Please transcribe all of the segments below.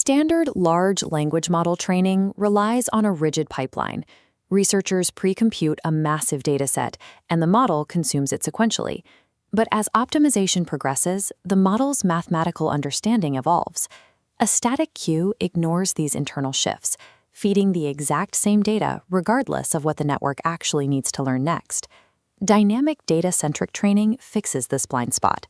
Standard large language model training relies on a rigid pipeline. Researchers pre-compute a massive dataset, and the model consumes it sequentially. But as optimization progresses, the model's mathematical understanding evolves. A static queue ignores these internal shifts, feeding the exact same data regardless of what the network actually needs to learn next. Dynamic data-centric training fixes this blind spot.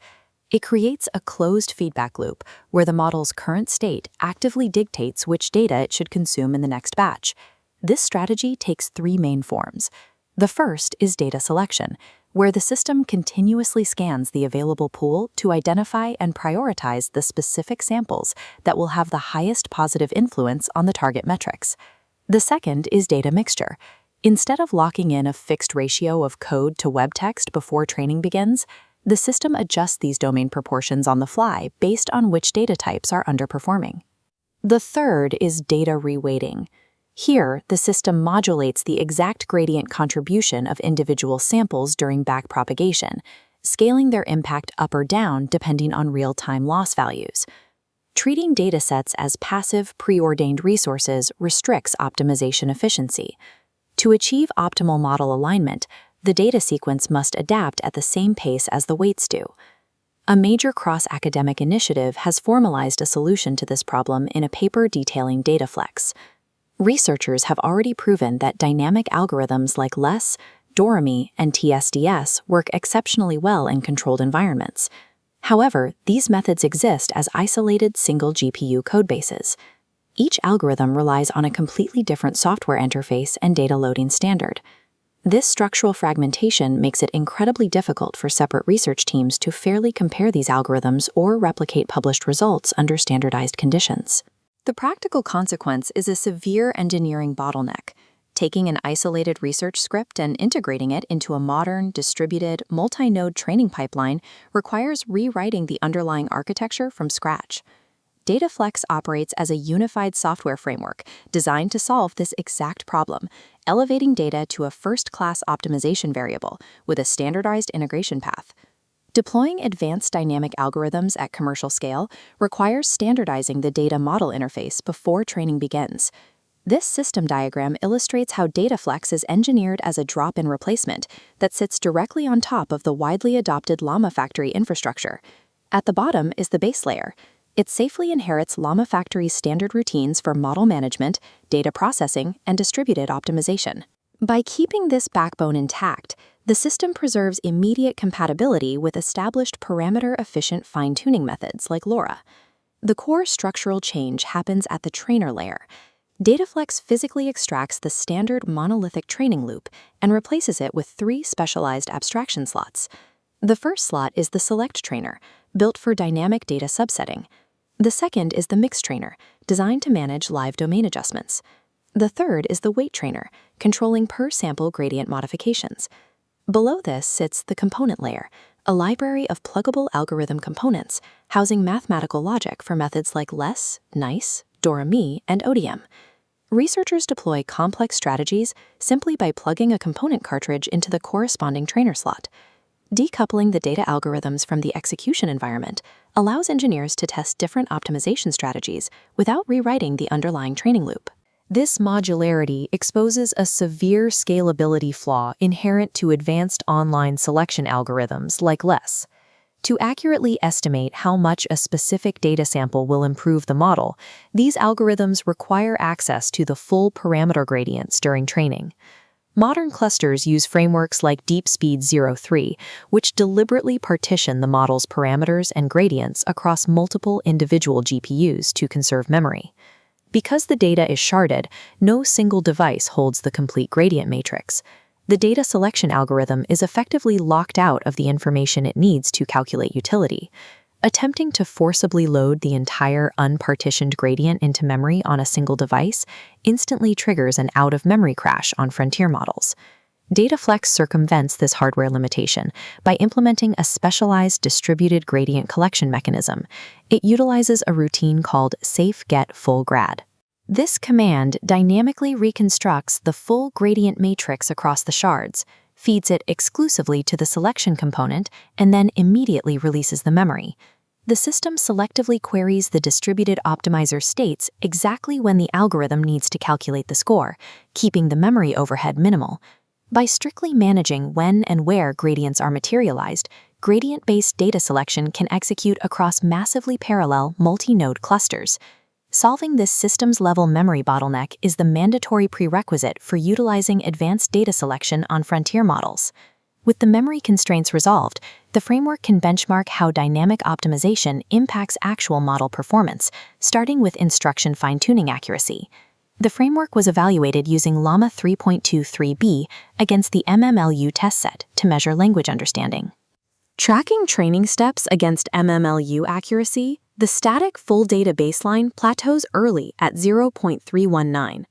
It creates a closed feedback loop where the model's current state actively dictates which data it should consume in the next batch. This strategy takes three main forms. The first is data selection, where the system continuously scans the available pool to identify and prioritize the specific samples that will have the highest positive influence on the target metrics. The second is data mixture. Instead of locking in a fixed ratio of code to web text before training begins, the system adjusts these domain proportions on the fly based on which data types are underperforming. The third is data reweighting. Here, the system modulates the exact gradient contribution of individual samples during backpropagation, scaling their impact up or down depending on real-time loss values. Treating datasets as passive, preordained resources restricts optimization efficiency. To achieve optimal model alignment, the data sequence must adapt at the same pace as the weights do. A major cross-academic initiative has formalized a solution to this problem in a paper detailing DataFlex. Researchers have already proven that dynamic algorithms like LLaMA, DoReMi, and TSDS work exceptionally well in controlled environments. However, these methods exist as isolated single GPU codebases. Each algorithm relies on a completely different software interface and data loading standard. This structural fragmentation makes it incredibly difficult for separate research teams to fairly compare these algorithms or replicate published results under standardized conditions. The practical consequence is a severe engineering bottleneck. Taking an isolated research script and integrating it into a modern, distributed, multi-node training pipeline requires rewriting the underlying architecture from scratch. DataFlex operates as a unified software framework designed to solve this exact problem, elevating data to a first-class optimization variable with a standardized integration path. Deploying advanced dynamic algorithms at commercial scale requires standardizing the data model interface before training begins. This system diagram illustrates how DataFlex is engineered as a drop-in replacement that sits directly on top of the widely adopted LLaMA-Factory infrastructure. At the bottom is the base layer. It safely inherits LLaMA-Factory's standard routines for model management, data processing, and distributed optimization. By keeping this backbone intact, the system preserves immediate compatibility with established parameter-efficient fine-tuning methods like LoRa. The core structural change happens at the trainer layer. DataFlex physically extracts the standard monolithic training loop and replaces it with three specialized abstraction slots. The first slot is the select trainer, built for dynamic data subsetting. The second is the mix trainer, designed to manage live domain adjustments. The third is the weight trainer, controlling per-sample gradient modifications. Below this sits the component layer, a library of pluggable algorithm components housing mathematical logic for methods like LLaMA, NICE, DoReMi, and ODM. Researchers deploy complex strategies simply by plugging a component cartridge into the corresponding trainer slot. Decoupling the data algorithms from the execution environment allows engineers to test different optimization strategies without rewriting the underlying training loop. This modularity exposes a severe scalability flaw inherent to advanced online selection algorithms like LLaMA. To accurately estimate how much a specific data sample will improve the model, these algorithms require access to the full parameter gradients during training. Modern clusters use frameworks like DeepSpeed ZeRO-3, which deliberately partition the model's parameters and gradients across multiple individual GPUs to conserve memory. Because the data is sharded, no single device holds the complete gradient matrix. The data selection algorithm is effectively locked out of the information it needs to calculate utility. Attempting to forcibly load the entire unpartitioned gradient into memory on a single device instantly triggers an out-of-memory crash on frontier models. DataFlex circumvents this hardware limitation by implementing a specialized distributed gradient collection mechanism. It utilizes a routine called safe-get-full-grad. This command dynamically reconstructs the full gradient matrix across the shards, feeds it exclusively to the selection component, and then immediately releases the memory. the system selectively queries the distributed optimizer states exactly when the algorithm needs to calculate the score, keeping the memory overhead minimal. By strictly managing when and where gradients are materialized, gradient-based data selection can execute across massively parallel multi-node clusters. Solving this systems-level memory bottleneck is the mandatory prerequisite for utilizing advanced data selection on frontier models. With the memory constraints resolved, the framework can benchmark how dynamic optimization impacts actual model performance, starting with instruction fine-tuning accuracy. The framework was evaluated using LLaMA 3.23b against the MMLU test set to measure language understanding. Tracking training steps against MMLU accuracy, the static full data baseline plateaus early at 0.319,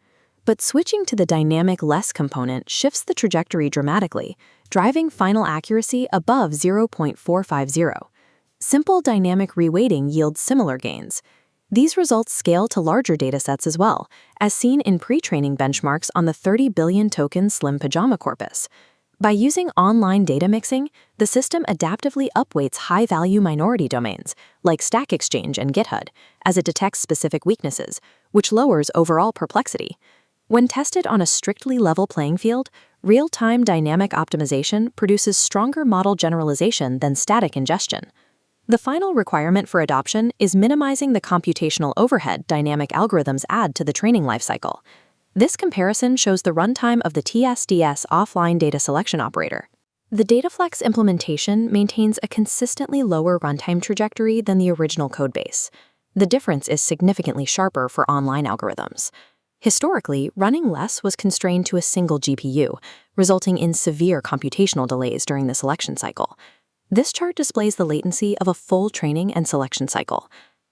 but switching to the dynamic less component shifts the trajectory dramatically, driving final accuracy above 0.450. Simple dynamic reweighting yields similar gains. These results scale to larger datasets as well, as seen in pre-training benchmarks on the 30 billion token Slim Pajama corpus. By using online data mixing, the system adaptively upweights high-value minority domains, like Stack Exchange and GitHub, as it detects specific weaknesses, which lowers overall perplexity. When tested on a strictly level playing field, real-time dynamic optimization produces stronger model generalization than static ingestion. The final requirement for adoption is minimizing the computational overhead dynamic algorithms add to the training lifecycle. This comparison shows the runtime of the TSDS offline data selection operator. The DataFlex implementation maintains a consistently lower runtime trajectory than the original codebase. The difference is significantly sharper for online algorithms. Historically, running less was constrained to a single GPU, resulting in severe computational delays during the selection cycle. This chart displays the latency of a full training and selection cycle.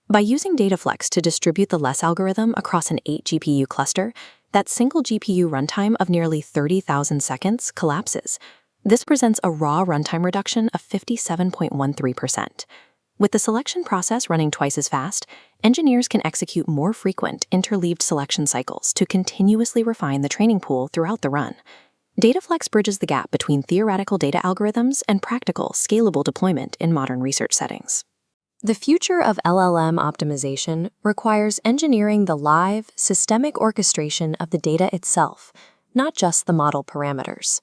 By using DataFlex to distribute the less algorithm across an 8-GPU cluster, that single GPU runtime of nearly 30,000 seconds collapses. This presents a raw runtime reduction of 57.13%. With the selection process running twice as fast, engineers can execute more frequent interleaved selection cycles to continuously refine the training pool throughout the run. DataFlex bridges the gap between theoretical data algorithms and practical, scalable deployment in modern research settings. The future of LLM optimization requires engineering the live, systemic orchestration of the data itself, not just the model parameters.